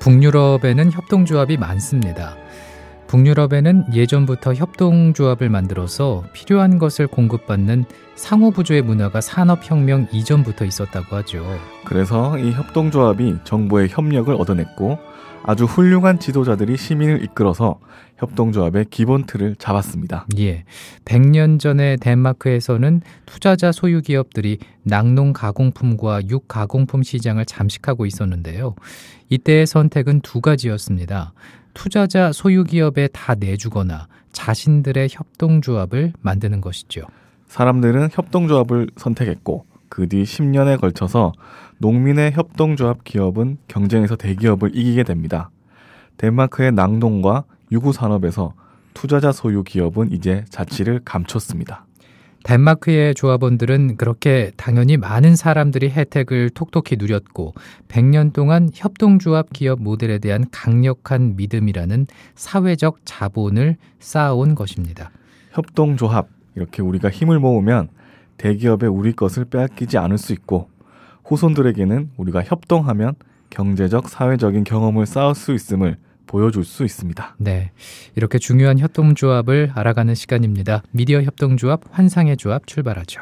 북유럽에는 협동조합이 많습니다. 북유럽에는 예전부터 협동조합을 만들어서 필요한 것을 공급받는 상호부조의 문화가 산업혁명 이전부터 있었다고 하죠. 그래서 이 협동조합이 정부의 협력을 얻어냈고 아주 훌륭한 지도자들이 시민을 이끌어서 협동조합의 기본 틀을 잡았습니다. 예, 100년 전에 덴마크에서는 투자자 소유 기업들이 낙농 가공품과 육 가공품 시장을 잠식하고 있었는데요. 이때의 선택은 두 가지였습니다. 투자자 소유 기업에 다 내주거나 자신들의 협동조합을 만드는 것이죠. 사람들은 협동조합을 선택했고 그 뒤 10년에 걸쳐서 농민의 협동조합 기업은 경쟁에서 대기업을 이기게 됩니다. 덴마크의 낙농과 유구 산업에서 투자자 소유 기업은 이제 자취를 감췄습니다. 덴마크의 조합원들은 그렇게 당연히 많은 사람들이 혜택을 톡톡히 누렸고 100년 동안 협동조합 기업 모델에 대한 강력한 믿음이라는 사회적 자본을 쌓아온 것입니다. 협동조합, 이렇게 우리가 힘을 모으면 대기업에 우리 것을 빼앗기지 않을 수 있고 후손들에게는 우리가 협동하면 경제적, 사회적인 경험을 쌓을 수 있음을 보여줄 수 있습니다. 네, 이렇게 중요한 협동조합을 알아가는 시간입니다. 미디어 협동조합 환상의 조합 출발하죠.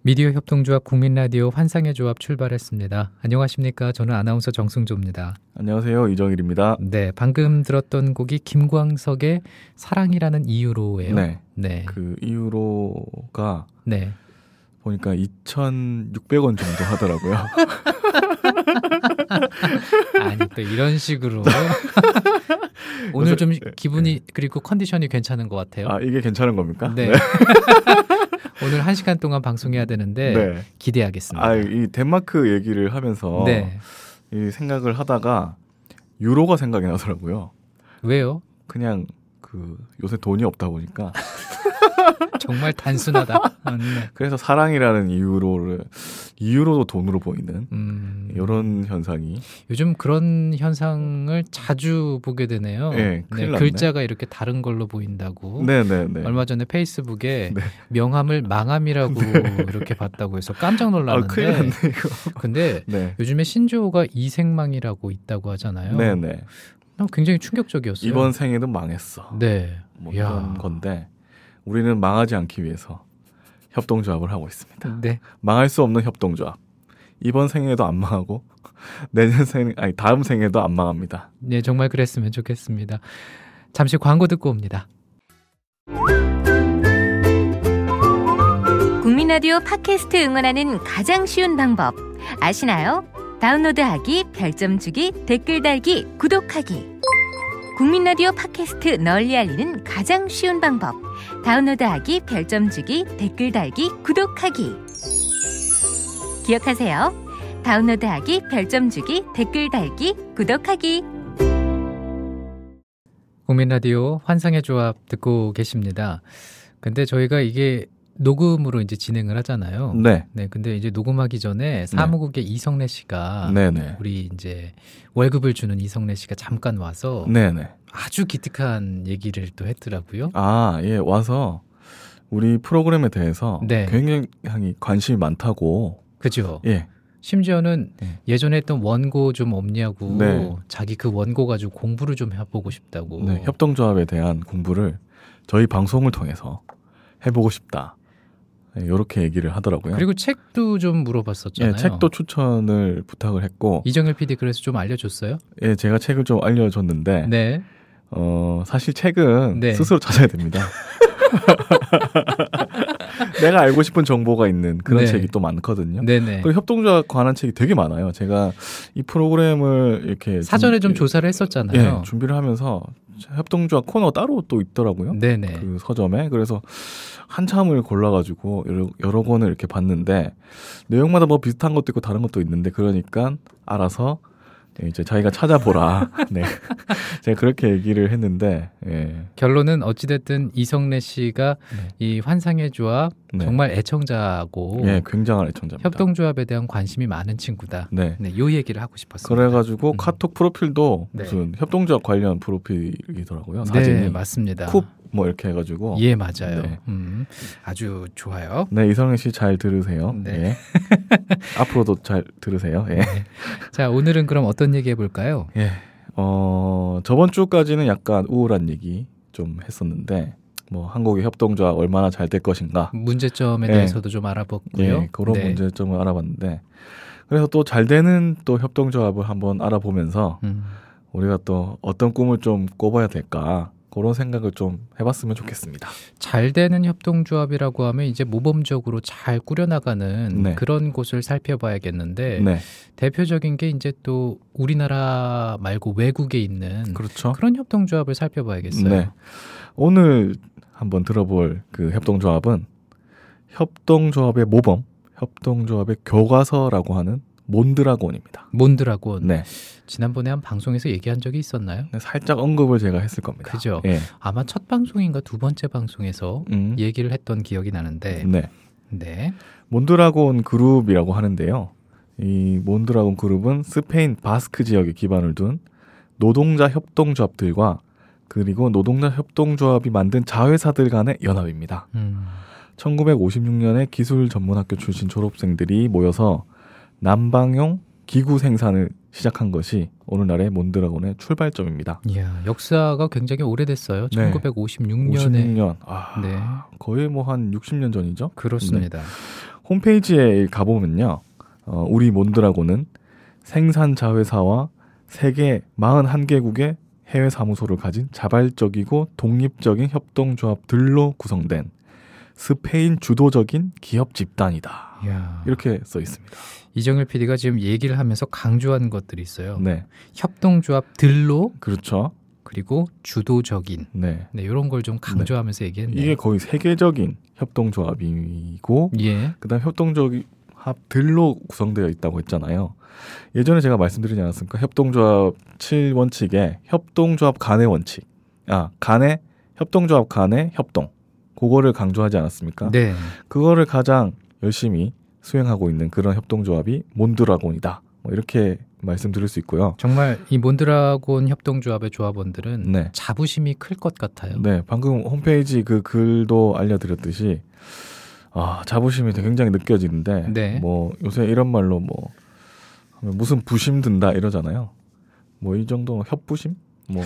미디어 협동조합 국민라디오 환상의 조합 출발했습니다. 안녕하십니까? 저는 아나운서 정승조입니다. 안녕하세요. 이정일입니다. 네, 방금 들었던 곡이 김광석의 사랑이라는 이유로예요. 네, 네. 그 이유로가 네. 보니까 2,600원 정도 하더라고요. 아니 또 이런 식으로 오늘 좀 기분이 그리고 컨디션이 괜찮은 것 같아요. 아, 이게 괜찮은 겁니까? 네. 오늘 1시간 동안 방송해야 되는데 네. 기대하겠습니다. 아, 이 덴마크 얘기를 하면서 네. 이 생각을 하다가 유로가 생각이 나더라고요. 왜요? 그냥 그 요새 돈이 없다 보니까 정말 단순하다. 네. 그래서 사랑이라는 이유로도 돈으로 보이는 이런 현상이 요즘 그런 현상을 자주 보게 되네요. 네, 큰일 났네. 글자가 이렇게 다른 걸로 보인다고. 네네네. 얼마 전에 페이스북에 네. 명함을 망함이라고 이렇게 봤다고 해서 깜짝 놀랐는데. 큰일 났네 이거. 근데 네. 요즘에 신조어가 이생망이라고 있다고 하잖아요. 네네. 굉장히 충격적이었어요. 이번 생에도 망했어. 네. 뭐 이런 건데 우리는 망하지 않기 위해서 협동조합을 하고 있습니다. 네. 망할 수 없는 협동조합. 이번 생에도 안 망하고 다음 생에도 안 망합니다. 네, 정말 그랬으면 좋겠습니다. 잠시 광고 듣고 옵니다. 국민라디오 팟캐스트 응원하는 가장 쉬운 방법 아시나요? 다운로드하기, 별점 주기, 댓글 달기, 구독하기. 국민라디오 팟캐스트 널리 알리는 가장 쉬운 방법. 다운로드하기, 별점 주기, 댓글 달기, 구독하기. 기억하세요. 다운로드하기, 별점 주기, 댓글 달기, 구독하기. 국민라디오 환상의 조합 듣고 계십니다. 근데 저희가 이게 녹음으로 이제 진행을 하잖아요. 네. 네. 근데 이제 녹음하기 전에 사무국의 이성래 씨가 네네. 우리 이제 월급을 주는 이성래 씨가 잠깐 와서 네네. 아주 기특한 얘기를 또 했더라고요. 아, 예, 와서 우리 프로그램에 대해서 네. 굉장히 관심이 많다고. 그죠? 예. 심지어는 네. 예전에 했던 원고 좀 없냐고 네. 자기 그 원고 가지고 공부를 좀 해보고 싶다고. 네, 협동조합에 대한 공부를 저희 방송을 통해서 해보고 싶다. 네, 이렇게 얘기를 하더라고요. 그리고 책도 좀 물어봤었잖아요. 예, 책도 추천을 부탁을 했고. 이정일 PD 그래서 좀 알려줬어요? 예, 제가 책을 좀 알려줬는데. 네. 사실 책은 네. 스스로 찾아야 됩니다. 내가 알고 싶은 정보가 있는 그런 네. 책이 또 많거든요. 네네. 그리고 협동조합 관한 책이 되게 많아요. 제가 이 프로그램을 이렇게 사전에 좀 조사를 했었잖아요. 예, 준비를 하면서 협동조합 코너 따로 또 있더라고요. 네네. 그 서점에. 그래서 한참을 골라가지고 여러 권을 이렇게 봤는데 내용마다 뭐 비슷한 것도 있고 다른 것도 있는데 그러니까 알아서 이제 자기가 찾아보라. 네, 제가 그렇게 얘기를 했는데 예. 결론은 어찌됐든 이성래 씨가 네. 이 환상의 조합 네. 정말 애청자고 예, 굉장한 애청자입니다. 협동조합에 대한 관심이 많은 친구다. 네. 네, 요 얘기를 하고 싶었습니다. 그래가지고 카톡 프로필도 네. 무슨 협동조합 관련 프로필이더라고요. 네, 사진이. 맞습니다. 쿱 뭐 이렇게 해가지고. 예, 맞아요. 네. 아주 좋아요. 네, 이성윤 씨 잘 들으세요. 네. 예. 앞으로도 잘 들으세요. 예. 네. 자, 오늘은 그럼 어떤 얘기 해볼까요? 예. 저번 주까지는 약간 우울한 얘기 좀 했었는데, 뭐 한국의 협동조합 얼마나 잘 될 것인가. 문제점에 예. 대해서도 좀 알아봤고요. 예, 그런 네. 문제점을 알아봤는데, 그래서 또 잘 되는 또 협동조합을 한번 알아보면서 우리가 또 어떤 꿈을 좀 꿔봐야 될까, 그런 생각을 좀 해봤으면 좋겠습니다. 잘 되는 협동조합이라고 하면 이제 모범적으로 잘 꾸려나가는 네. 그런 곳을 살펴봐야겠는데 네, 대표적인 게 이제 또 우리나라 말고 외국에 있는 그렇죠. 그런 협동조합을 살펴봐야겠어요. 네. 오늘 한번 들어볼 그 협동조합은 협동조합의 모범, 협동조합의 교과서라고 하는 몬드라곤입니다. 몬드라곤. 네. 지난번에 한 방송에서 얘기한 적이 있었나요? 살짝 언급을 제가 했을 겁니다. 그죠. 예. 아마 첫 방송인가 두 번째 방송에서 얘기를 했던 기억이 나는데 네. 네. 몬드라곤 그룹이라고 하는데요. 이 몬드라곤 그룹은 스페인 바스크 지역에 기반을 둔 노동자 협동조합들과 그리고 노동자 협동조합이 만든 자회사들 간의 연합입니다. 1956년에 기술 전문학교 출신 졸업생들이 모여서 난방용 기구 생산을 시작한 것이 오늘날의 몬드라곤의 출발점입니다. 이야, 역사가 굉장히 오래됐어요. 네. 1956년에. 56년. 네. 거의 뭐 한 60년 전이죠? 그렇습니다. 네. 홈페이지에 가보면요. 우리 몬드라곤은 생산 자회사와 세계 41개국의 해외 사무소를 가진 자발적이고 독립적인 협동조합들로 구성된 스페인 주도적인 기업 집단이다. 이야. 이렇게 써 있습니다. 이정일 PD가 지금 얘기를 하면서 강조한 것들이 있어요. 네, 협동조합들로 그렇죠. 그리고 주도적인 네, 이런 걸 좀 강조하면서 얘기했네요. 이게 거의 세계적인 협동조합이고, 예. 그다음 협동조합들로 구성되어 있다고 했잖아요. 예전에 제가 말씀드리지 않았습니까? 협동조합 7원칙에 협동조합 간의 원칙, 협동조합 간의 협동, 그거를 강조하지 않았습니까? 네. 그거를 가장 열심히 수행하고 있는 그런 협동조합이 몬드라곤이다. 뭐 이렇게 말씀드릴 수 있고요. 정말 이 몬드라곤 협동조합의 조합원들은 네. 자부심이 클 것 같아요. 네, 방금 홈페이지 그 글도 알려드렸듯이 자부심이 굉장히 느껴지는데, 네. 뭐 요새 이런 말로 뭐 하면 무슨 부심 든다 이러잖아요. 뭐 이 정도 협부심, 뭐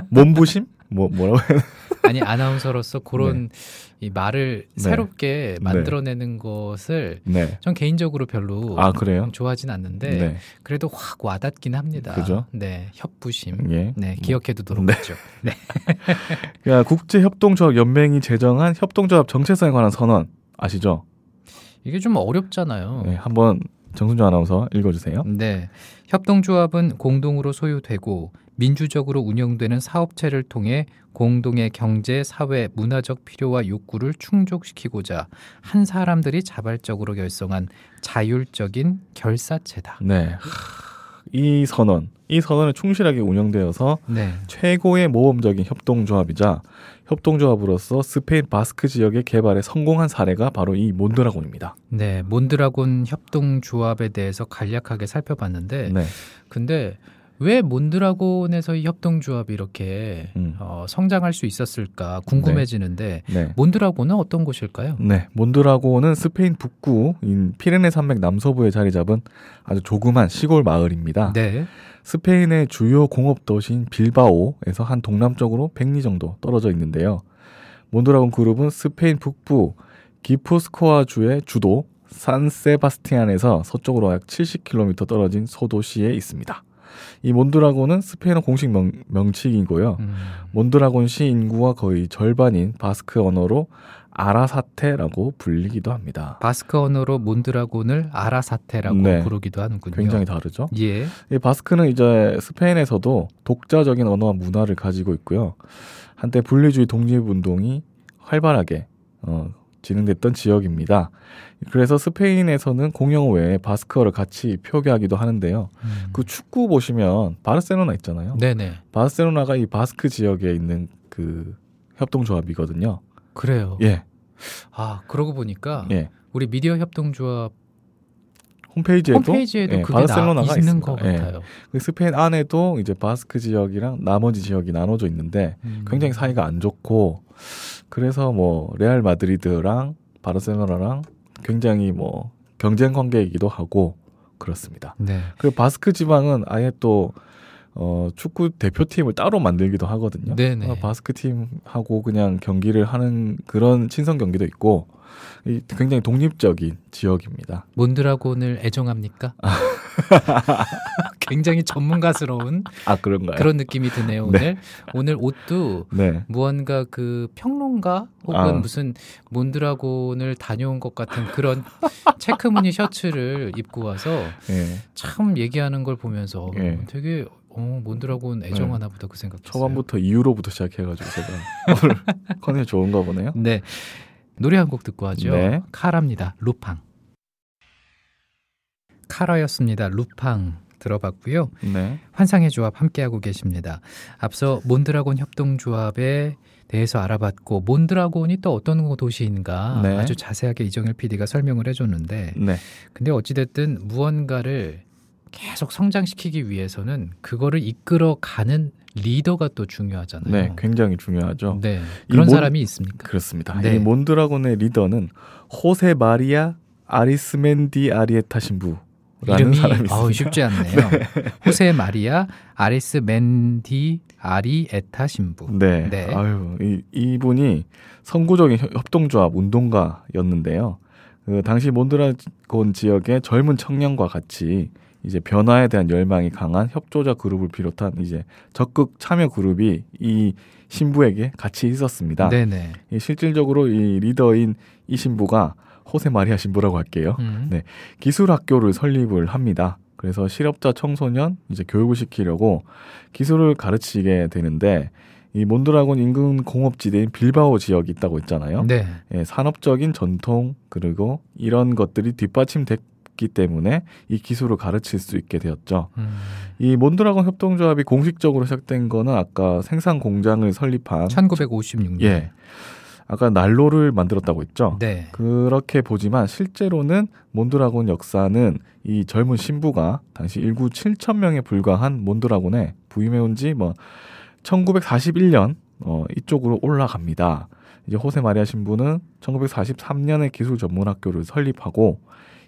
몸부심, 뭐라고 해야 되나? 아니 아나운서로서 그런 이 말을 네. 새롭게 만들어내는 것을 네. 전 개인적으로 별로 그래요? 좋아하진 않는데 네. 그래도 확 와닿긴 합니다. 그죠? 네, 협부심. 예. 네, 기억해두도록 네. 하죠. 네. 그러니까 국제협동조합 연맹이 제정한 협동조합 정체성에 관한 선언 아시죠? 이게 좀 어렵잖아요. 네, 한번 정순주 아나운서 읽어주세요. 네. 협동조합은 공동으로 소유되고 민주적으로 운영되는 사업체를 통해 공동의 경제, 사회, 문화적 필요와 욕구를 충족시키고자 한 사람들이 자발적으로 결성한 자율적인 결사체다. 네. 이 선언은 충실하게 운영되어서 네. 최고의 모범적인 협동조합이자 협동조합으로서 스페인 바스크 지역의 개발에 성공한 사례가 바로 이 몬드라곤입니다. 네, 몬드라곤 협동조합에 대해서 간략하게 살펴봤는데 네. 근데 왜 몬드라곤에서 이 협동조합이 이렇게 성장할 수 있었을까 궁금해지는데 네. 몬드라곤은 어떤 곳일까요? 네, 몬드라곤은 스페인 북부인 피레네 산맥 남서부에 자리 잡은 아주 조그만 시골 마을입니다. 네. 스페인의 주요 공업 도시인 빌바오에서 한 동남쪽으로 100리 정도 떨어져 있는데요. 몬드라곤 그룹은 스페인 북부 기푸스코아 주의 주도 산세바스티안에서 서쪽으로 약 70km 떨어진 소도시에 있습니다. 이 몬드라곤은 스페인어 공식 명칭이고요. 몬드라곤시 인구가 거의 절반인 바스크 언어로 아라사테라고 불리기도 합니다. 바스크 언어로 몬드라곤을 아라사테라고 네. 부르기도 하는군요. 굉장히 다르죠. 예. 이 바스크는 이제 스페인에서도 독자적인 언어와 문화를 가지고 있고요. 한때 분리주의 독립운동이 활발하게 진행됐던 지역입니다. 그래서 스페인에서는 공용 외에 바스크어를 같이 표기하기도 하는데요. 그 축구 보시면 바르셀로나 있잖아요. 네네. 바르셀로나가 이 바스크 지역에 있는 그 협동조합이거든요. 그래요. 예. 그러고 보니까 예. 우리 미디어 협동조합 홈페이지에도 그게 바르셀로나가 있는 있습니다. 것 같아요. 그 스페인 안에도 이제 바스크 지역이랑 나머지 지역이 나눠져 있는데 굉장히 사이가 안 좋고 그래서 뭐 레알 마드리드랑 바르셀로나랑 굉장히 뭐 경쟁 관계이기도 하고 그렇습니다. 네. 그리고 바스크 지방은 아예 또 축구 대표팀을 따로 만들기도 하거든요. 네네. 바스크 팀하고 그냥 경기를 하는 그런 친선 경기도 있고 굉장히 독립적인 지역입니다. 몬드라곤을 애정합니까? 굉장히 전문가스러운 그런가요? 그런 느낌이 드네요. 오늘 네. 오늘 옷도 네. 무언가 그 평론가 혹은 무슨 몬드라곤을 다녀온 것 같은 그런 체크무늬 셔츠를 입고 와서 네. 참 얘기하는 걸 보면서 네. 되게 몬드라곤 애정하나 보다 그 생각했어요. 초반부터 이유로부터 시작해가지고 제가 오늘 컨셉 좋은가 보네요. 네. 노래 한 곡 듣고 하죠. 네. 카라입니다. 루팡. 카라였습니다. 루팡 들어봤고요. 네. 환상의 조합 함께하고 계십니다. 앞서 몬드라곤 협동조합에 대해서 알아봤고 몬드라곤이 또 어떤 도시인가 네. 아주 자세하게 이정일 PD가 설명을 해줬는데 네. 근데 어찌됐든 무언가를 계속 성장시키기 위해서는 그거를 이끌어가는 리더가 또 중요하잖아요. 네, 굉장히 중요하죠. 네, 그런 사람이 있습니까? 그렇습니다. 네. 이 몬드라곤의 리더는 호세 마리아 아리스멘디 아리에타 신부라는 이름이 사람이 있습니다. 쉽지 않네요. 호세 마리아 아리스멘디 아리에타 신부. 네. 네. 아유, 이분이 선구적인 협동조합 운동가였는데요. 그 당시 몬드라곤 지역의 젊은 청년과 같이 이제 변화에 대한 열망이 강한 협조자 그룹을 비롯한 이제 적극 참여 그룹이 이 신부에게 같이 있었습니다. 네네. 실질적으로 이 리더인 이 신부가 호세 마리아 신부라고 할게요. 네, 기술 학교를 설립을 합니다. 그래서 실업자 청소년 이제 교육을 시키려고 기술을 가르치게 되는데 이 몬드라곤 인근 공업지대인 빌바오 지역이 있다고 했잖아요. 네. 예, 산업적인 전통 그리고 이런 것들이 뒷받침됐기 때문에 이 기술을 가르칠 수 있게 되었죠. 이 몬드라곤 협동조합이 공식적으로 시작된 거는 아까 생산 공장을 설립한 1956년. 예. 아까 난로를 만들었다고 했죠. 네. 그렇게 보지만 실제로는 몬드라곤 역사는 이 젊은 신부가 당시 인구 7천 명에 불과한 몬드라곤에 부임해온 지 1941년 이쪽으로 올라갑니다. 이제 호세 마리아 신부는 1943년에 기술 전문 학교를 설립하고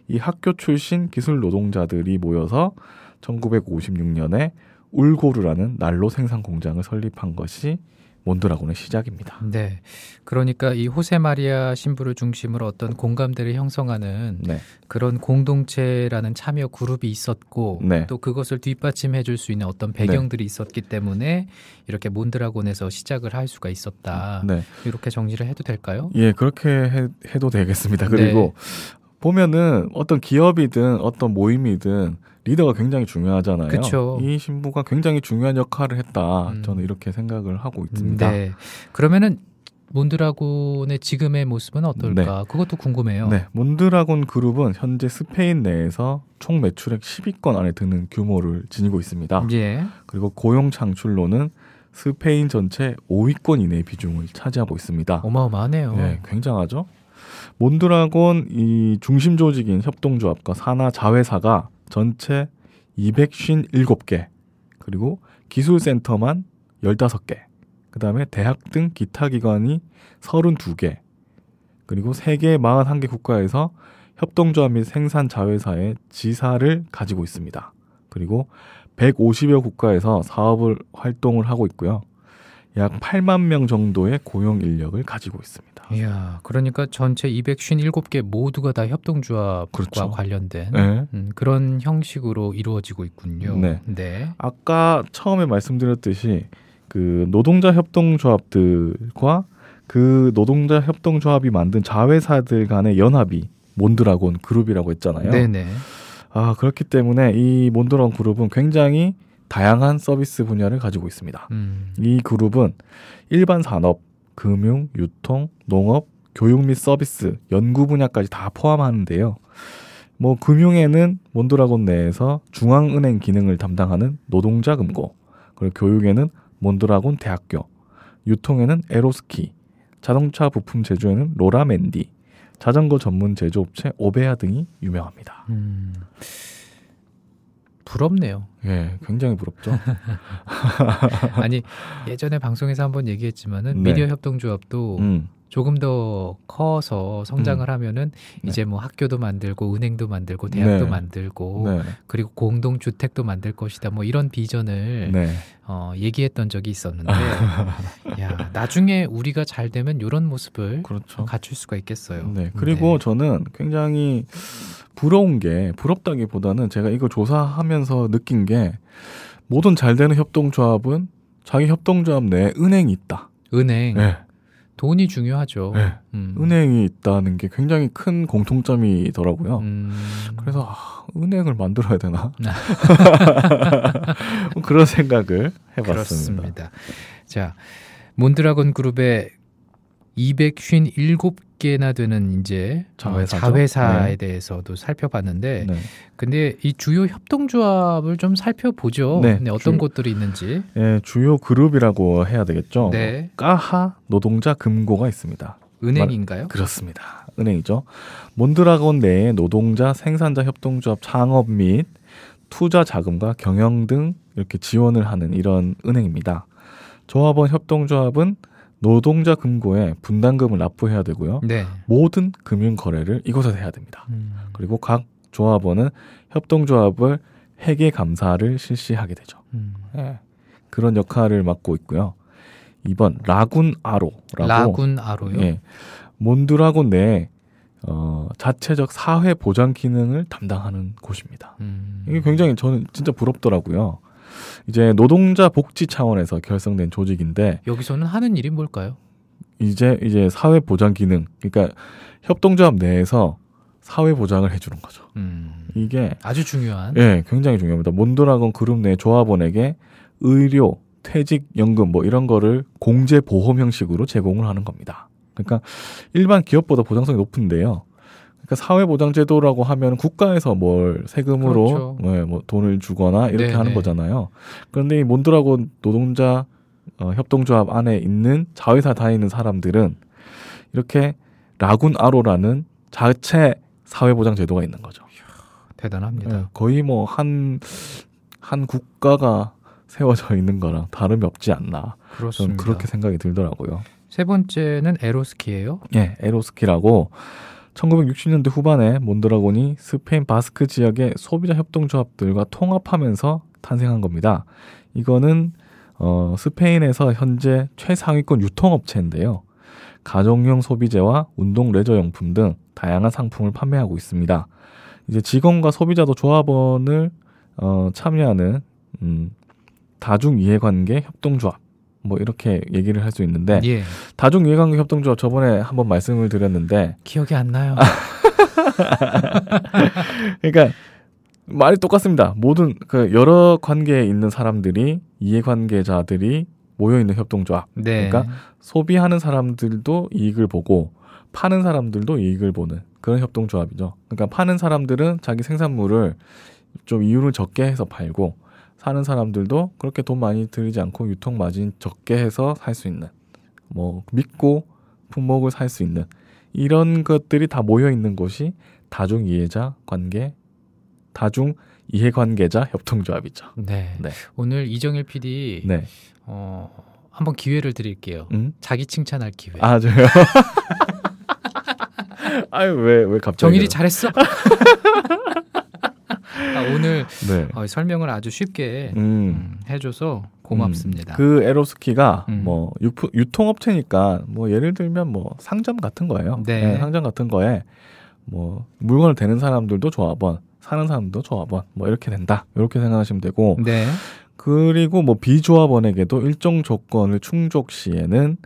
이 학교 출신 기술 노동자들이 모여서 1956년에 울고르라는 난로 생산 공장을 설립한 것이 몬드라곤의 시작입니다. 네. 그러니까 이 호세 마리아 신부를 중심으로 어떤 공감대를 형성하는 네. 그런 공동체라는 참여 그룹이 있었고 네. 또 그것을 뒷받침해 줄 수 있는 어떤 배경들이 있었기 때문에 이렇게 몬드라곤에서 시작을 할 수가 있었다. 네. 이렇게 정리를 해도 될까요? 예, 그렇게 해도 되겠습니다. 그리고 보면은 어떤 기업이든 어떤 모임이든 리더가 굉장히 중요하잖아요. 그쵸. 이 신부가 굉장히 중요한 역할을 했다. 저는 이렇게 생각을 하고 있습니다. 네. 그러면은 몬드라곤의 지금의 모습은 어떨까? 네. 그것도 궁금해요. 네, 몬드라곤 그룹은 현재 스페인 내에서 총 매출액 10위권 안에 드는 규모를 지니고 있습니다. 예. 그리고 고용 창출로는 스페인 전체 5위권 이내의 비중을 차지하고 있습니다. 어마어마하네요. 네, 굉장하죠. 몬드라곤 이 중심 조직인 협동조합과 산하 자회사가 전체 257개, 그리고 기술센터만 15개, 그 다음에 대학 등 기타 기관이 32개, 그리고 세계 41개 국가에서 협동조합 및 생산 자회사의 지사를 가지고 있습니다. 그리고 150여 국가에서 사업을 활동을 하고 있고요. 약 8만 명 정도의 고용 인력을 가지고 있습니다. 이야, 그러니까 전체 257개 모두가 다 협동조합과 그렇죠. 관련된 네. 그런 형식으로 이루어지고 있군요. 네. 네. 아까 처음에 말씀드렸듯이 그 노동자 협동조합들과 그 노동자 협동조합이 만든 자회사들 간의 연합이 몬드라곤 그룹이라고 했잖아요. 네네. 그렇기 때문에 이 몬드라곤 그룹은 굉장히 다양한 서비스 분야를 가지고 있습니다. 이 그룹은 일반 산업, 금융, 유통, 농업, 교육 및 서비스, 연구 분야까지 다 포함하는데요. 금융에는 몬드라곤 내에서 중앙은행 기능을 담당하는 노동자금고, 그리고 교육에는 몬드라곤 대학교, 유통에는 에로스키, 자동차 부품 제조에는 로라맨디, 자전거 전문 제조업체 오베야 등이 유명합니다. 부럽네요. 예, 굉장히 부럽죠. 아니 예전에 방송에서 한번 얘기했지만은 네. 미디어 협동조합도 조금 더 커서 성장을 하면은 네. 이제 뭐 학교도 만들고 은행도 만들고 대학도 네. 만들고 네. 그리고 공동주택도 만들 것이다. 뭐 이런 비전을 네. 얘기했던 적이 있었는데 야, 나중에 우리가 잘 되면 이런 모습을 그렇죠. 갖출 수가 있겠어요. 네. 그리고 저는 굉장히 부러운 게 부럽다기보다는 제가 이거 조사하면서 느낀 게 모든 잘 되는 협동조합은 자기 협동조합 내에 은행이 있다. 은행. 네. 돈이 중요하죠. 네. 은행이 있다는 게 굉장히 큰 공통점이더라고요. 그래서 은행을 만들어야 되나? 그런 생각을 해봤습니다. 그렇습니다. 자, 몬드라곤 그룹의 257개나 되는 이제 자회사에 네. 대해서도 살펴봤는데, 네. 근데 이 주요 협동조합을 좀 살펴보죠. 네. 네, 어떤 곳들이 있는지. 예, 주요 그룹이라고 해야 되겠죠. 네. 까하 노동자 금고가 있습니다. 은행인가요? 그렇습니다. 은행이죠. 몬드라곤 내에 노동자 생산자 협동조합 창업 및 투자 자금과 경영 등 이렇게 지원을 하는 이런 은행입니다. 조합원 협동조합은 노동자 금고에 분담금을 납부해야 되고요. 네. 모든 금융 거래를 이곳에서 해야 됩니다. 그리고 각 조합원은 협동조합을 회계 감사를 실시하게 되죠. 네. 그런 역할을 맡고 있고요. 2번 라군아로라고. 라군아로요? 예, 몬드라곤 내에 자체적 사회 보장 기능을 담당하는 곳입니다. 이게 굉장히 저는 진짜 부럽더라고요. 이제 노동자 복지 차원에서 결성된 조직인데 여기서는 하는 일이 뭘까요? 이제 사회 보장 기능, 그러니까 협동조합 내에서 사회 보장을 해주는 거죠. 이게 아주 중요한. 예, 굉장히 중요합니다. 몬드라곤 그룹 내 조합원에게 의료, 퇴직연금 뭐 이런 거를 공제 보험 형식으로 제공을 하는 겁니다. 그러니까 일반 기업보다 보장성이 높은데요. 그러니까 사회보장제도라고 하면 국가에서 뭘 세금으로 그렇죠. 뭐 돈을 주거나 이렇게 네네. 하는 거잖아요. 그런데 이 몬드라곤 노동자 협동조합 안에 있는 자회사 다니는 사람들은 이렇게 라군아로라는 자체 사회보장제도가 있는 거죠. 대단합니다. 네, 거의 뭐 한 국가가 세워져 있는 거랑 다름이 없지 않나. 그렇습니다. 저는 그렇게 생각이 들더라고요. 세 번째는 에로스키예요. 예, 에로스키라고 1960년대 후반에 몬드라곤이 스페인 바스크 지역의 소비자 협동조합들과 통합하면서 탄생한 겁니다. 이거는 스페인에서 현재 최상위권 유통업체인데요. 가정용 소비재와 운동 레저용품 등 다양한 상품을 판매하고 있습니다. 이제 직원과 소비자도 조합원을 참여하는 다중이해관계 협동조합 뭐 이렇게 얘기를 할 수 있는데 예. 다중이해관계 협동조합 저번에 한번 말씀을 드렸는데 기억이 안 나요. 그러니까 말이 똑같습니다. 모든 그 여러 관계에 있는 사람들이 이해관계자들이 모여 있는 협동조합. 네. 그러니까 소비하는 사람들도 이익을 보고 파는 사람들도 이익을 보는 그런 협동조합이죠. 그러니까 파는 사람들은 자기 생산물을 좀 이윤을 적게 해서 팔고 사는 사람들도 그렇게 돈 많이 들이지 않고 유통 마진 적게 해서 살 수 있는 뭐 믿고 품목을 살 수 있는 이런 것들이 다 모여 있는 곳이 다중이해자 관계 다중이해관계자 협동조합이죠. 네. 네. 오늘 이정일 PD 네. 한번 기회를 드릴게요. 자기 칭찬할 기회. 아, 저요? 아유, 왜 갑자기. 정일이 잘했어. 오늘 네. 설명을 아주 쉽게 해줘서 고맙습니다. 그 에로스키가 음. 유통업체니까 뭐 예를 들면 뭐 상점 같은 거예요. 네. 네, 상점 같은 거에 뭐 물건을 대는 사람들도 조합원, 사는 사람도 조합원, 뭐 이렇게 된다. 이렇게 생각하시면 되고. 네. 그리고 뭐 비조합원에게도 일정 조건을 충족 시에는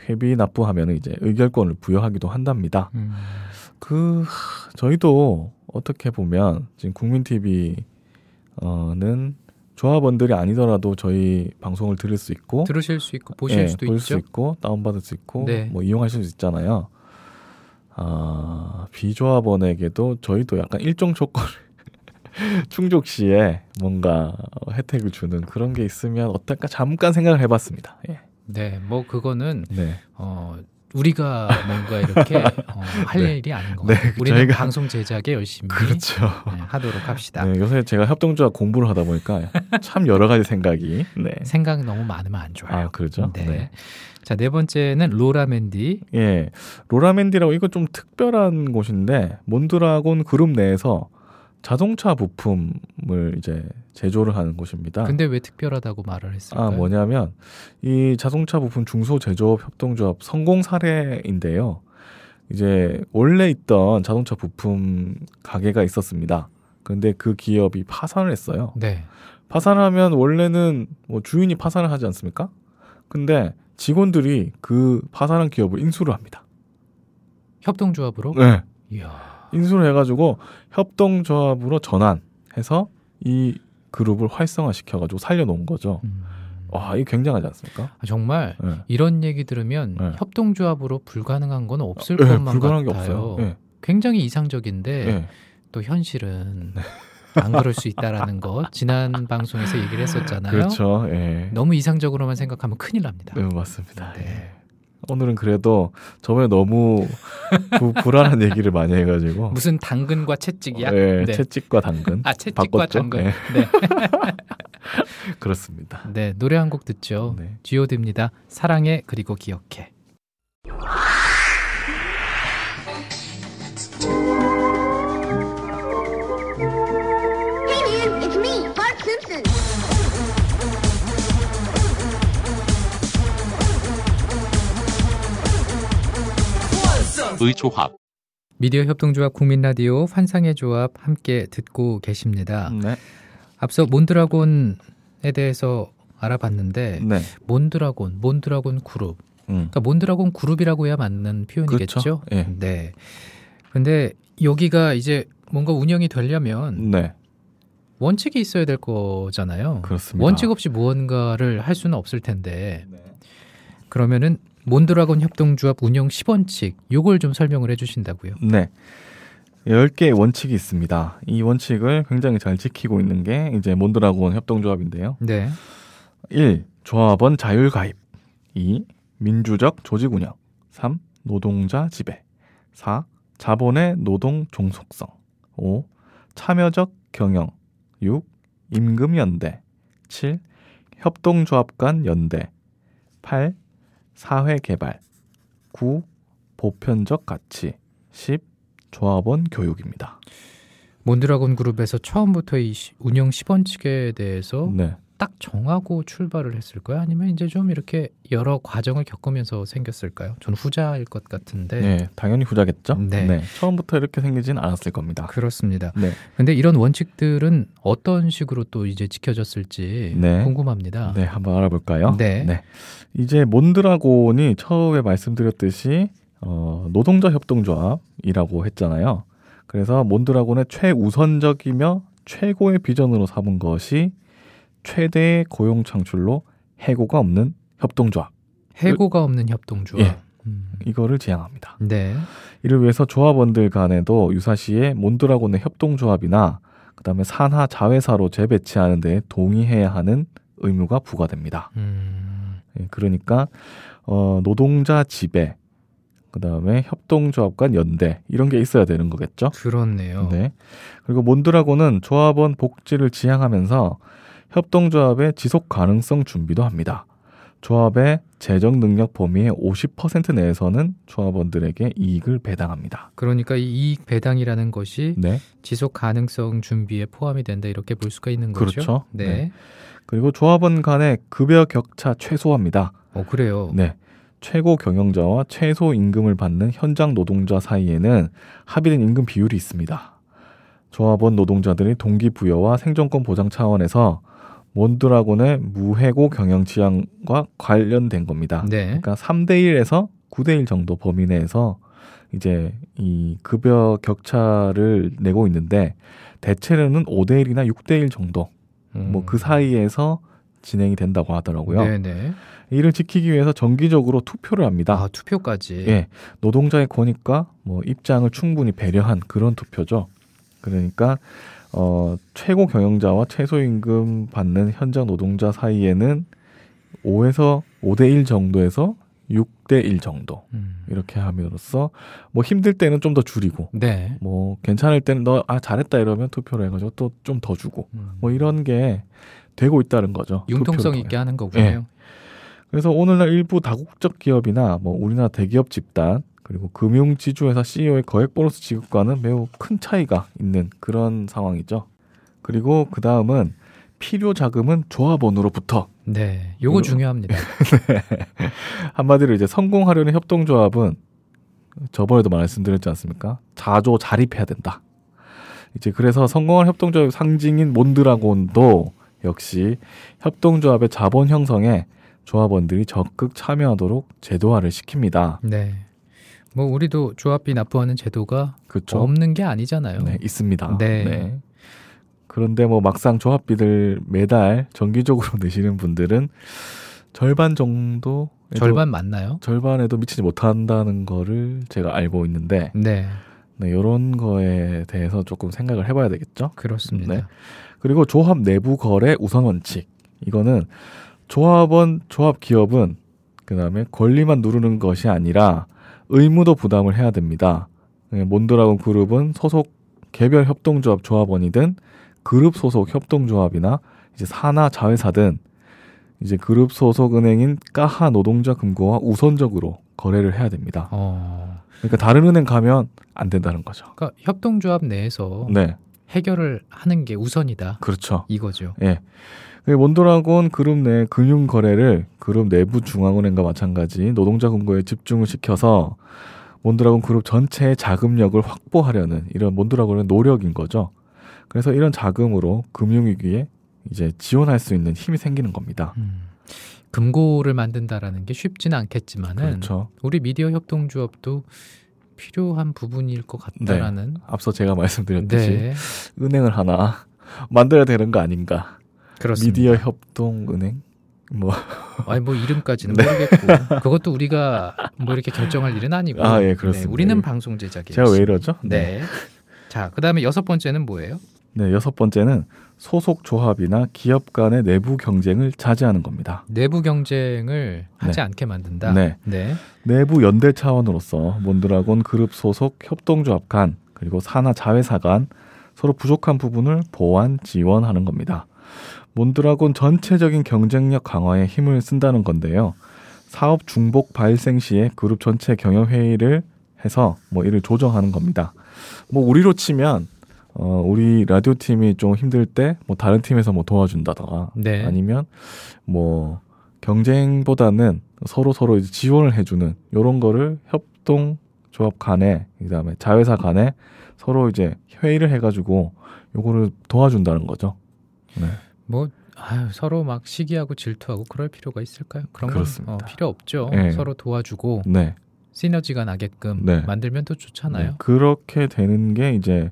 회비 납부하면 이제 의결권을 부여하기도 한답니다. 저희도 어떻게 보면 지금 국민TV는 조합원들이 아니더라도 저희 방송을 들을 수 있고 들으실 수 있고 보실 수도 볼 있죠. 수 있고 다운받을 수 있고 네. 뭐 이용하실 수 있잖아요. 비조합원에게도 저희도 약간 일정 조건을 충족 시에 뭔가 혜택을 주는 그런 게 있으면 어떨까 잠깐 생각을 해봤습니다. 예. 네, 뭐 그거는 네. 우리가 뭔가 이렇게 할 네. 일이 아닌 것 네, 같아요. 우리는 저희가- 방송 제작에 열심히 그렇죠. 하도록 합시다. 네, 요새 제가 협동조합 공부를 하다 보니까 참 여러 가지 생각이. 네. 생각 너무 많으면 안 좋아요. 아, 그렇죠. 네. 네. 자, 네 번째는 로라 맨디. 예, 로라맨디라고 이거 좀 특별한 곳인데 몬드라곤 그룹 내에서 자동차 부품을 이제 제조를 하는 곳입니다. 근데 왜 특별하다고 말을 했을까요? 뭐냐면 이 자동차 부품 중소 제조업 협동조합 성공 사례인데요. 이제 원래 있던 자동차 부품 가게가 있었습니다. 그런데 그 기업이 파산을 했어요. 네. 파산하면 원래는 뭐 주인이 파산을 하지 않습니까? 근데 직원들이 그 파산한 기업을 인수를 합니다. 협동조합으로? 네. 이야. 인수를 해가지고 협동조합으로 전환해서 이 그룹을 활성화시켜가지고 살려놓은 거죠. 와, 이거 굉장하지 않습니까? 정말 네. 이런 얘기 들으면 네. 협동조합으로 불가능한 건 없을 네, 것만 불가능한 게 같아요. 없어요. 네. 굉장히 이상적인데 네. 또 현실은 안 그럴 수 있다라는 거 지난 방송에서 얘기를 했었잖아요. 그렇죠. 예. 너무 이상적으로만 생각하면 큰일 납니다. 네, 맞습니다. 네. 예. 오늘은 그래도 저번에 너무 불안한 얘기를 많이 해가지고 무슨 당근과 채찍이야? 예, 네. 채찍과 당근 아, 채찍과 바꿨죠? 당근. 예, 네. 그렇습니다. 네, 노래 한 곡 듣죠. 네. G.O.D입니다. 사랑해 그리고 기억해. Hey man, it's me, Bart Simpson. 의조합 미디어 협동조합 국민라디오 환상의 조합 함께 듣고 계십니다. 네. 앞서 몬드라곤에 대해서 알아봤는데 네. 몬드라곤 그룹. 음. 그러니까 몬드라곤 그룹이라고 해야 맞는 표현이겠죠? 그렇죠. 예. 네. 근데 여기가 이제 뭔가 운영이 되려면 네. 원칙이 있어야 될 거잖아요. 그렇습니다. 원칙 없이 무언가를 할 수는 없을 텐데 네. 그러면은 몬드라곤 협동조합 운영 10원칙 요걸 좀 설명을 해주신다고요. 네. 10개의 원칙이 있습니다. 이 원칙을 굉장히 잘 지키고 있는 게 이제 몬드라곤 협동조합인데요. 네. 1. 조합원 자율 가입. 2. 민주적 조직 운영. 3. 노동자 지배. 4. 자본의 노동 종속성. 5. 참여적 경영. 6. 임금 연대. 7. 협동조합 간 연대. 8. 사회 개발. 9. 보편적 가치. 10. 조합원 교육입니다. 몬드라곤 그룹에서 처음부터 이 운영 10원칙에 대해서 네. 딱 정하고 출발을 했을까요? 아니면 이제 좀 이렇게 여러 과정을 겪으면서 생겼을까요? 전 후자일 것 같은데. 네, 당연히 후자겠죠. 네. 처음부터 이렇게 생기진 않았을 겁니다. 그렇습니다. 네. 근데 이런 원칙들은 어떤 식으로 또 이제 지켜졌을지 네. 궁금합니다. 네, 한번 알아볼까요? 네. 이제 몬드라곤이 처음에 말씀드렸듯이 노동자 협동조합이라고 했잖아요. 그래서 몬드라곤의 최우선적이며 최고의 비전으로 삼은 것이 최대의 고용 창출로 해고가 없는 협동조합. 해고가 없는 협동조합. 예. 이거를 지향합니다. 네. 이를 위해서 조합원들 간에도 유사시에 몬드라곤의 협동조합이나 그다음에 산하 자회사로 재배치하는 데 동의해야 하는 의무가 부과됩니다. 예, 그러니까 노동자 지배, 그다음에 협동조합 간 연대 이런 게 있어야 되는 거겠죠. 그렇네요. 네. 그리고 몬드라곤은 조합원 복지를 지향하면서 협동조합의 지속 가능성 준비도 합니다. 조합의 재정 능력 범위의 50% 내에서는 조합원들에게 이익을 배당합니다. 그러니까 이 이익 배당이라는 것이 네. 지속 가능성 준비에 포함이 된다 이렇게 볼 수가 있는 거죠. 그렇죠. 네. 네. 그리고 조합원 간의 급여 격차 최소화입니다. 그래요. 네. 최고 경영자와 최소 임금을 받는 현장 노동자 사이에는 합의된 임금 비율이 있습니다. 조합원 노동자들이 동기부여와 생존권 보장 차원에서 몬드라곤의 무해고 경영 지향과 관련된 겁니다. 네. 그러니까 3대1에서 9대1 정도 범위 내에서 이제 이 급여 격차를 내고 있는데 대체로는 5대1이나 6대1 정도 뭐 그 사이에서 진행이 된다고 하더라고요. 네네. 이를 지키기 위해서 정기적으로 투표를 합니다. 아, 투표까지. 예, 노동자의 권익과 뭐 입장을 충분히 배려한 그런 투표죠. 그러니까 최고 경영자와 최소임금 받는 현장 노동자 사이에는 5대1 정도에서 6대1 정도 이렇게 함으로써 뭐 힘들 때는 좀 더 줄이고 네. 뭐 괜찮을 때는 너 잘했다 이러면 투표를 해가지고 또 좀 더 주고 뭐 이런 게 되고 있다는 거죠. 융통성 있게 하는 거군요. 네. 그래서 오늘날 일부 다국적 기업이나 뭐 우리나라 대기업 집단 그리고 금융지주회사 CEO의 거액 보너스 지급과는 매우 큰 차이가 있는 그런 상황이죠. 그리고 그 다음은 필요 자금은 조합원으로부터. 네, 요거 중요합니다. 네. 한마디로 이제 성공하려는 협동조합은 저번에도 말씀드렸지 않습니까? 자조 자립해야 된다. 이제 그래서 성공한 협동조합 상징인 몬드라곤도 역시 협동조합의 자본 형성에 조합원들이 적극 참여하도록 제도화를 시킵니다. 네. 뭐 우리도 조합비 납부하는 제도가 그렇죠. 없는 게 아니잖아요. 네, 있습니다. 네. 네. 그런데 뭐 막상 조합비들 매달 정기적으로 내시는 분들은 절반 정도 절반 맞나요? 절반에도 미치지 못한다는 거를 제가 알고 있는데 네. 네, 이런 거에 대해서 조금 생각을 해봐야 되겠죠. 그렇습니다. 네. 그리고 조합 내부 거래 우선 원칙. 이거는 조합원, 조합 기업은 그다음에 권리만 누르는 것이 아니라 의무도 부담을 해야 됩니다. 몬드라곤 그룹은 소속 개별 협동조합 조합원이든 그룹 소속 협동조합이나 이제 산하 자회사든 이제 그룹 소속 은행인 까하 노동자 금고와 우선적으로 거래를 해야 됩니다. 그러니까 다른 은행 가면 안 된다는 거죠. 그러니까 협동조합 내에서 네, 해결을 하는 게 우선이다. 그렇죠. 이거죠. 예. 몬드라곤 그룹 내 금융 거래를 그룹 내부 중앙은행과 마찬가지 노동자 금고에 집중을 시켜서 몬드라곤 그룹 전체의 자금력을 확보하려는 이런 몬드라곤의 노력인 거죠. 그래서 이런 자금으로 금융위기에 이제 지원할 수 있는 힘이 생기는 겁니다. 금고를 만든다라는 게 쉽지는 않겠지만은 그렇죠. 우리 미디어 협동조합도 필요한 부분일 것 같다라는. 네. 앞서 제가 말씀드렸듯이 네. 은행을 하나 만들어야 되는 거 아닌가. 그렇습니다. 미디어 협동은행 뭐 아니 뭐 이름까지는 네. 모르겠고 그것도 우리가 뭐 이렇게 결정할 일은 아니고. 예, 그렇습니다. 네, 우리는 방송 제작이에요. 제가 왜 이러죠? 네. 자, 그다음에 6번째는 뭐예요? 네, 6번째는 소속 조합이나 기업 간의 내부 경쟁을 자제하는 겁니다. 내부 경쟁을 하지 네. 않게 만든다. 네. 네. 내부 연대 차원으로서 몬드라곤 그룹 소속 협동조합 간 그리고 산하 자회사 간 서로 부족한 부분을 보완 지원하는 겁니다. 몬드라곤 전체적인 경쟁력 강화에 힘을 쓴다는 건데요. 사업 중복 발생 시에 그룹 전체 경영 회의를 해서 뭐 이를 조정하는 겁니다. 뭐 우리로 치면 우리 라디오 팀이 좀 힘들 때 뭐 다른 팀에서 뭐 도와준다던가 네. 아니면 뭐 경쟁보다는 서로 이제 지원을 해주는 이런 거를 협동 조합 간에 그다음에 자회사 간에 서로 이제 회의를 해가지고 요거를 도와준다는 거죠. 네. 뭐 서로 막 시기하고 질투하고 그럴 필요가 있을까요? 그런 그렇습니다. 건 필요 없죠. 네. 서로 도와주고 네. 시너지가 나게끔 네. 만들면 더 좋잖아요. 네. 그렇게 되는 게 이제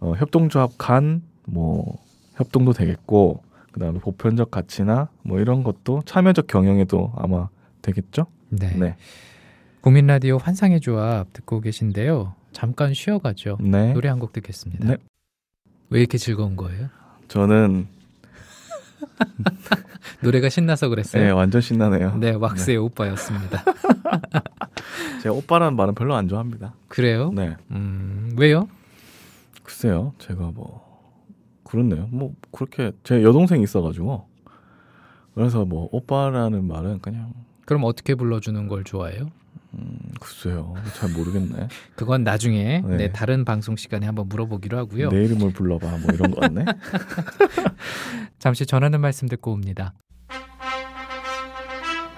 협동조합 간 뭐 협동도 되겠고 그다음에 보편적 가치나 뭐 이런 것도 참여적 경영에도 아마 되겠죠. 네. 네. 국민 라디오 환상의 조합 듣고 계신데요. 잠깐 쉬어가죠. 네. 노래 한 곡 듣겠습니다. 네. 왜 이렇게 즐거운 거예요? 저는 노래가 신나서 그랬어요? 네, 완전 신나네요. 네, 왁스의 오빠였습니다. 제가 오빠라는 말은 별로 안 좋아합니다. 그래요? 네. 왜요? 글쎄요. 제가 뭐 그렇네요. 뭐 그렇게 제 여동생이 있어가지고 그래서 뭐 오빠라는 말은 그냥 그럼 어떻게 불러주는 걸 좋아해요? 글쎄요. 잘 모르겠네. 그건 나중에 네. 네, 다른 방송 시간에 한번 물어보기로 하고요. 내 이름을 불러봐 뭐 이런 거 같네. 잠시 전하는 말씀 듣고 옵니다.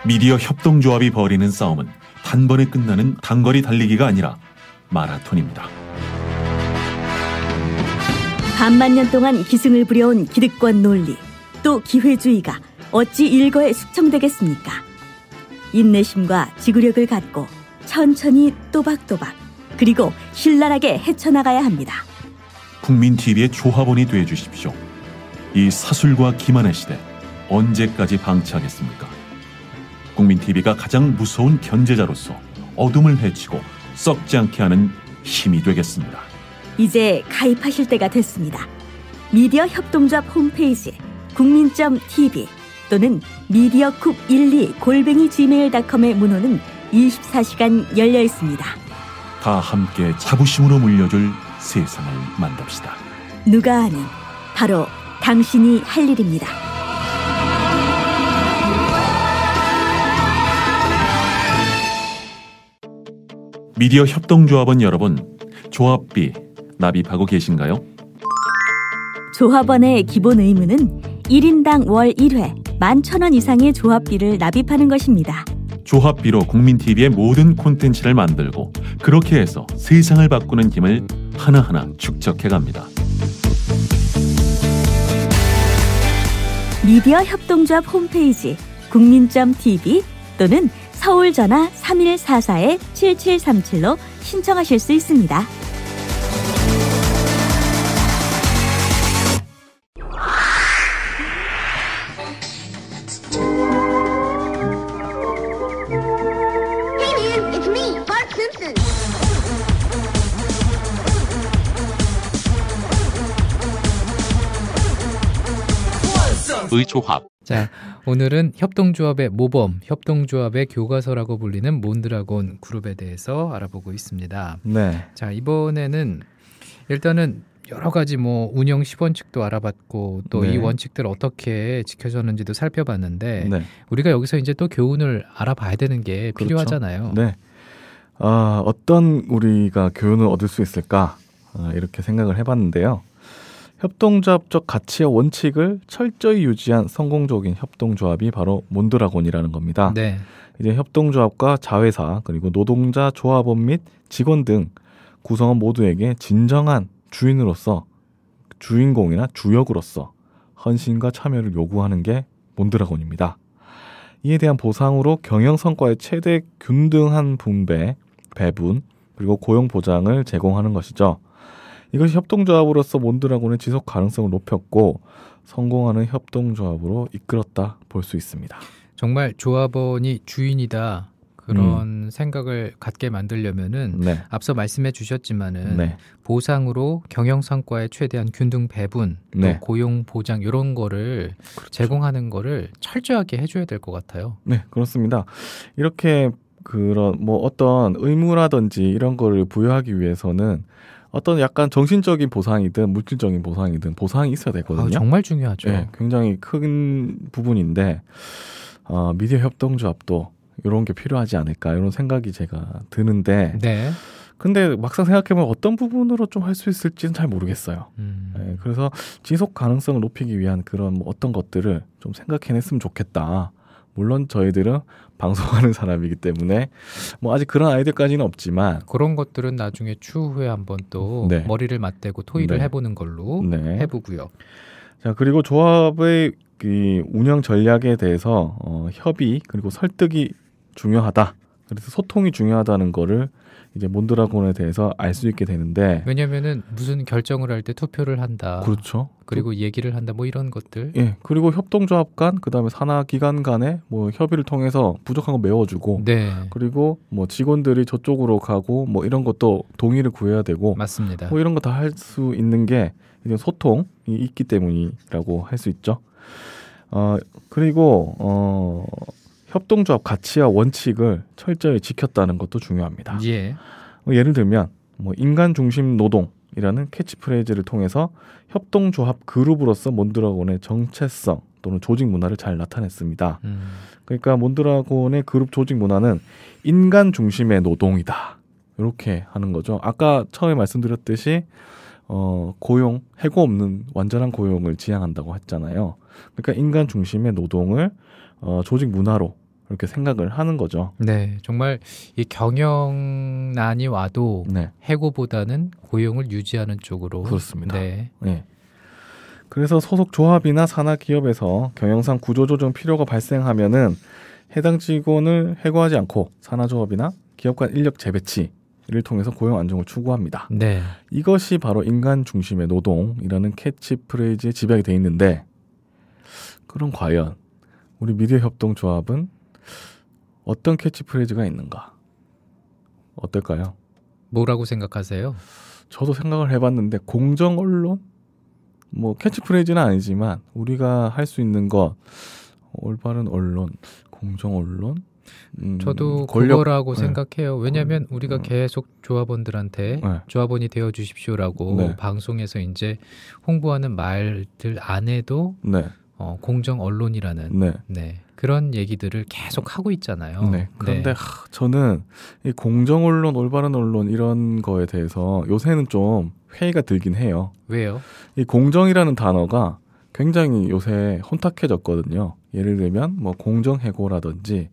미디어 협동조합이 벌이는 싸움은 단번에 끝나는 단거리 달리기가 아니라 마라톤입니다. 반만 년 동안 기승을 부려온 기득권 논리, 또 기회주의가 어찌 일거에 숙청되겠습니까? 인내심과 지구력을 갖고 천천히 또박또박 그리고 신랄하게 헤쳐나가야 합니다. 국민TV의 조합원이 되어주십시오. 이 사술과 기만의 시대 언제까지 방치하겠습니까? 국민TV가 가장 무서운 견제자로서 어둠을 헤치고 썩지 않게 하는 힘이 되겠습니다. 이제 가입하실 때가 됐습니다. 미디어 협동조합 홈페이지 국민.tv 또는 mediacoup12@gmail.com의 문호는 24시간 열려 있습니다. 다 함께 자부심으로 물려줄 세상을 만듭시다. 누가 아는 바로 당신이 할 일입니다. 미디어 협동조합원 여러분, 조합비 납입하고 계신가요? 조합원의 기본 의무는 1인당 월 1회 11,000원 이상의 조합비를 납입하는 것입니다. 조합비로 국민TV의 모든 콘텐츠를 만들고 그렇게 해서 세상을 바꾸는 힘을 하나하나 축적해갑니다. 미디어 협동조합 홈페이지 국민.tv 또는 서울 전화 3144-7737로 신청하실 수 있습니다. Hey man, it's me, Bart Simpson. 의조합. 자, 오늘은 협동조합의 모범, 협동조합의 교과서라고 불리는 몬드라곤 그룹에 대해서 알아보고 있습니다. 네. 자, 이번에는 일단은 여러 가지 뭐 운영 10원칙도 알아봤고 또 이 네. 원칙들 어떻게 지켜졌는지도 살펴봤는데 네. 우리가 여기서 이제 또 교훈을 알아봐야 되는 게 그렇죠. 필요하잖아요. 네. 어떤 우리가 교훈을 얻을 수 있을까 이렇게 생각을 해봤는데요. 협동조합적 가치와 원칙을 철저히 유지한 성공적인 협동조합이 바로 몬드라곤이라는 겁니다. 네. 이제 협동조합과 자회사 그리고 노동자, 조합원 및 직원 등 구성원 모두에게 진정한 주인으로서 주인공이나 주역으로서 헌신과 참여를 요구하는 게 몬드라곤입니다. 이에 대한 보상으로 경영 성과의 최대 균등한 분배, 배분, 그리고 고용 보장을 제공하는 것이죠. 이것이 협동조합으로서 몬드라곤의 지속 가능성을 높였고 성공하는 협동조합으로 이끌었다 볼 수 있습니다. 정말 조합원이 주인이다 그런 생각을 갖게 만들려면은 네. 앞서 말씀해 주셨지만은 네. 보상으로 경영 성과의 최대한 균등 배분, 또 네. 고용 보장 이런 거를 제공하는 거를 철저하게 해줘야 될 것 같아요. 네, 그렇습니다. 이렇게 그런 뭐 어떤 의무라든지 이런 거를 부여하기 위해서는 어떤 약간 정신적인 보상이든 물질적인 보상이든 보상이 있어야 되거든요. 정말 중요하죠. 네, 굉장히 큰 부분인데 미디어 협동조합도 이런 게 필요하지 않을까 이런 생각이 제가 드는데 네. 근데 막상 생각해보면 어떤 부분으로 좀 할 수 있을지는 잘 모르겠어요. 네, 그래서 지속 가능성을 높이기 위한 그런 뭐 어떤 것들을 좀 생각해냈으면 좋겠다. 물론 저희들은 방송하는 사람이기 때문에 뭐 아직 그런 아이디어까지는 없지만 그런 것들은 나중에 추후에 한번 또 네. 머리를 맞대고 토의를 네. 해보는 걸로 네. 해보고요. 자, 그리고 조합의 그 운영 전략에 대해서 협의 그리고 설득이 중요하다. 그래서 소통이 중요하다는 거를 이제 몬드라곤에 대해서 알 수 있게 되는데 왜냐면은 무슨 결정을 할 때 투표를 한다. 그렇죠. 그리고 얘기를 한다. 뭐 이런 것들. 예, 그리고 협동조합 간 그다음에 산하 기관 간에 뭐 협의를 통해서 부족한 거 메워주고 네. 그리고 뭐 직원들이 저쪽으로 가고 뭐 이런 것도 동의를 구해야 되고 맞습니다. 뭐 이런 거 다 할 수 있는 게 이제 소통이 있기 때문이라고 할 수 있죠. 그리고 협동조합 가치와 원칙을 철저히 지켰다는 것도 중요합니다. 예. 예를 들면 뭐 인간 중심 노동이라는 캐치프레이즈를 통해서 협동조합 그룹으로서 몬드라곤의 정체성 또는 조직 문화를 잘 나타냈습니다. 그러니까 몬드라곤의 그룹 조직 문화는 인간 중심의 노동이다. 이렇게 하는 거죠. 아까 처음에 말씀드렸듯이 고용, 해고 없는 완전한 고용을 지향한다고 했잖아요. 그러니까 인간 중심의 노동을 조직 문화로 이렇게 생각을 하는 거죠. 네, 정말 이 경영난이 와도 네. 해고보다는 고용을 유지하는 쪽으로. 그렇습니다. 네. 네. 그래서 소속 조합이나 산하 기업에서 경영상 구조조정 필요가 발생하면은 해당 직원을 해고하지 않고 산하 조합이나 기업 간 인력 재배치를 통해서 고용 안정을 추구합니다. 네. 이것이 바로 인간 중심의 노동이라는 캐치프레이즈에 집약이 돼 있는데 그럼 과연 우리 미디어 협동조합은 어떤 캐치프레이즈가 있는가? 어떨까요? 뭐라고 생각하세요? 저도 생각을 해봤는데 공정 언론? 뭐 캐치프레이즈는 아니지만 우리가 할 수 있는 것 올바른 언론, 공정 언론. 저도 권력- 그거라고 네. 생각해요. 왜냐하면 우리가 계속 조합원들한테 네. 조합원이 되어 주십시오라고 네. 방송에서 이제 홍보하는 말들 안에도 네, 공정 언론이라는 네. 네, 그런 얘기들을 계속 하고 있잖아요. 네. 그런데 저는 이 공정 언론, 올바른 언론 이런 거에 대해서 요새는 좀 회의가 들긴 해요. 왜요? 이 공정이라는 단어가 굉장히 요새 혼탁해졌거든요. 예를 들면 뭐 공정해고라든지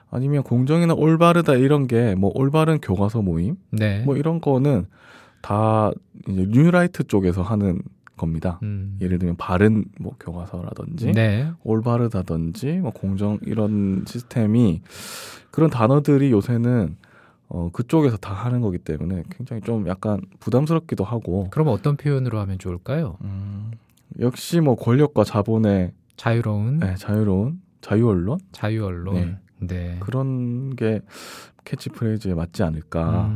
아니면 공정이나 올바르다 이런 게 뭐 올바른 교과서 모임 네. 뭐 이런 거는 다 이제 뉴라이트 쪽에서 하는 겁니다. 예를 들면 바른 뭐 교과서라든지 네. 올바르다든지 뭐 공정 이런 시스템이 그런 단어들이 요새는 그쪽에서 다 하는 거기 때문에 굉장히 좀 약간 부담스럽기도 하고 그럼 어떤 표현으로 하면 좋을까요? 역시 뭐 권력과 자본의 자유로운 자유로운 자유언론 자유 언론. 네. 네. 그런 게 캐치프레이즈에 맞지 않을까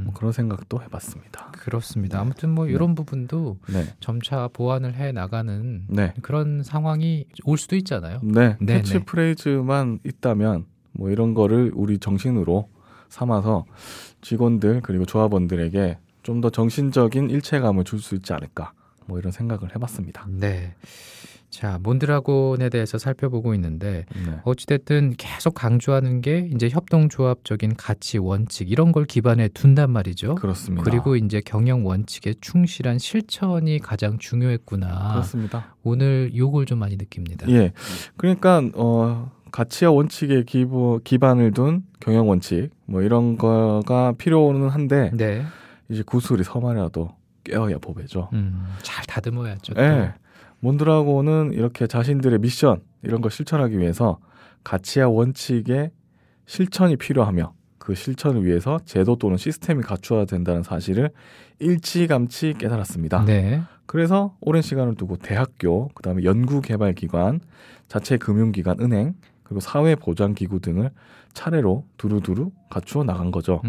뭐 그런 생각도 해봤습니다. 그렇습니다. 아무튼 뭐 이런 부분도 네, 점차 보완을 해 나가는 네, 그런 상황이 올 수도 있잖아요. 네. 네, 캐치프레이즈만 있다면 뭐 이런 거를 우리 정신으로 삼아서 직원들 그리고 조합원들에게 좀 더 정신적인 일체감을 줄 수 있지 않을까 뭐 이런 생각을 해봤습니다. 네. 자, 몬드라곤에 대해서 살펴보고 있는데 네. 어찌됐든 계속 강조하는 게 이제 협동조합적인 가치, 원칙 이런 걸 기반에 둔단 말이죠. 그렇습니다. 그리고 이제 경영 원칙에 충실한 실천이 가장 중요했구나. 그렇습니다. 오늘 요걸 좀 많이 느낍니다. 예, 그러니까 가치와 원칙에 기반을 둔 경영 원칙 뭐 이런 거가 필요는 한데 네. 이제 구슬이 서말이라도 깨어야 보배죠. 잘 다듬어야죠. 또. 예. 몬드라곤은 이렇게 자신들의 미션 이런 걸 실천하기 위해서 가치와 원칙의 실천이 필요하며 그 실천을 위해서 제도 또는 시스템이 갖추어야 된다는 사실을 일찌감치 깨달았습니다. 네. 그래서 오랜 시간을 두고 대학교, 그다음에 연구개발기관, 자체 금융기관, 은행, 그리고 사회보장기구 등을 차례로 두루두루 갖추어 나간 거죠.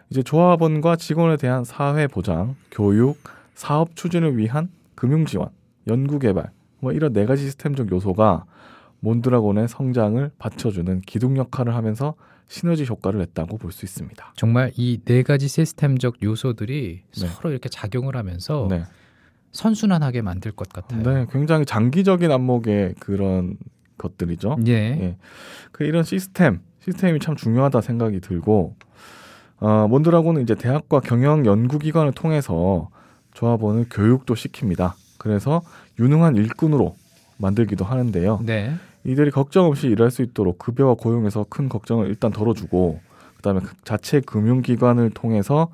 이제 조합원과 직원에 대한 사회보장, 교육, 사업 추진을 위한 금융지원, 연구개발 뭐 이런 4가지 시스템적 요소가 몬드라곤의 성장을 받쳐주는 기둥 역할을 하면서 시너지 효과를 냈다고 볼 수 있습니다. 정말 이 4가지 시스템적 요소들이 네. 서로 이렇게 작용을 하면서 네. 선순환하게 만들 것 같아요. 네, 굉장히 장기적인 안목의 그런 것들이죠. 예. 예. 이런 시스템이 참 중요하다 생각이 들고 몬드라곤은 이제 대학과 경영 연구기관을 통해서 조합원을 교육도 시킵니다. 그래서 유능한 일꾼으로 만들기도 하는데요. 네. 이들이 걱정 없이 일할 수 있도록 급여와 고용에서 큰 걱정을 일단 덜어주고 그다음에 자체 금융기관을 통해서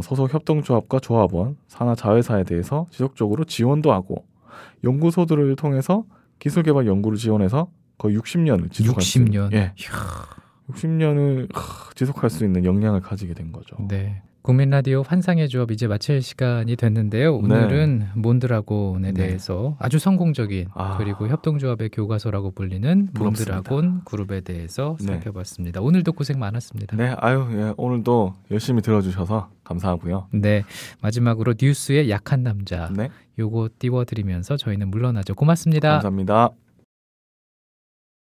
소속 협동조합과 조합원, 산하 자회사에 대해서 지속적으로 지원도 하고 연구소들을 통해서 기술개발 연구를 지원해서 거의 60년을 지속할 수 있는 60년. 예. 60년을 지속할 수 있는 역량을 가지게 된 거죠. 네. 국민 라디오 환상의 조합 이제 마칠 시간이 됐는데요. 오늘은 몬드라곤에 네. 대해서 아주 성공적인 아. 그리고 협동조합의 교과서라고 불리는 부럽습니다. 몬드라곤 그룹에 대해서 네. 살펴봤습니다. 오늘도 고생 많았습니다. 네, 예, 오늘도 열심히 들어주셔서 감사하고요. 네. 마지막으로 뉴스의 약한 남자 네, 요거 띄워드리면서 저희는 물러나죠. 고맙습니다. 감사합니다.